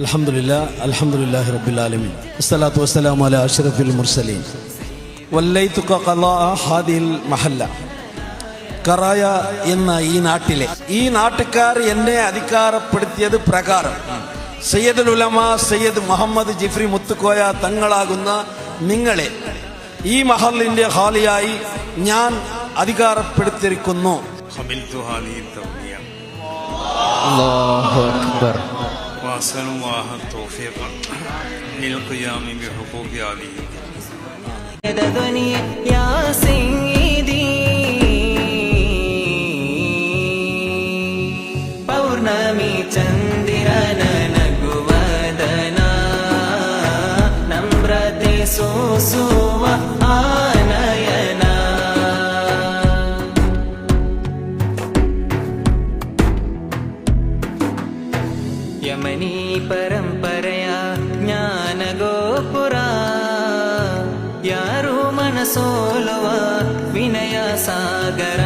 അൽഹംദുലില്ലാഹി റബ്ബിൽ ആലമീൻ വസ്സലാത്തു വസ്സലാമു അലാ അഷ്റഫിൽ മുർസലീൻ വല്ലൈതുക ഖളാഅ ഹാദിൽ മഹല്ല. കറായ എന്ന ഈ നാട്ടുകാർ എന്നെ അധികാരപ്പെടുത്തിയത് പ്രകാരം സയ്യിദുൽ ഉലമ സയ്യിദ് മുഹമ്മദ് ജിഫ്രി മുത്തുക്കോയ തങ്ങളാകുന്ന നിങ്ങളെ ഈ മഹലിന്റെ ഹാലിയായി ഞാൻ അധികാരപ്പെടുത്തിയിരിക്കുന്നു. അല്ലാഹു അക്ബർ. പൗർണമി ചന്ദ്രന നഗുവദന നമ്രത്തെ സോസുവ ആനയന യമനി പരമ്പരയ ಜ್ಞಾನಗೋಪುರ ಯಾರು ಮನಸೋಲುವ ವಿನಯ ಸಾಗರ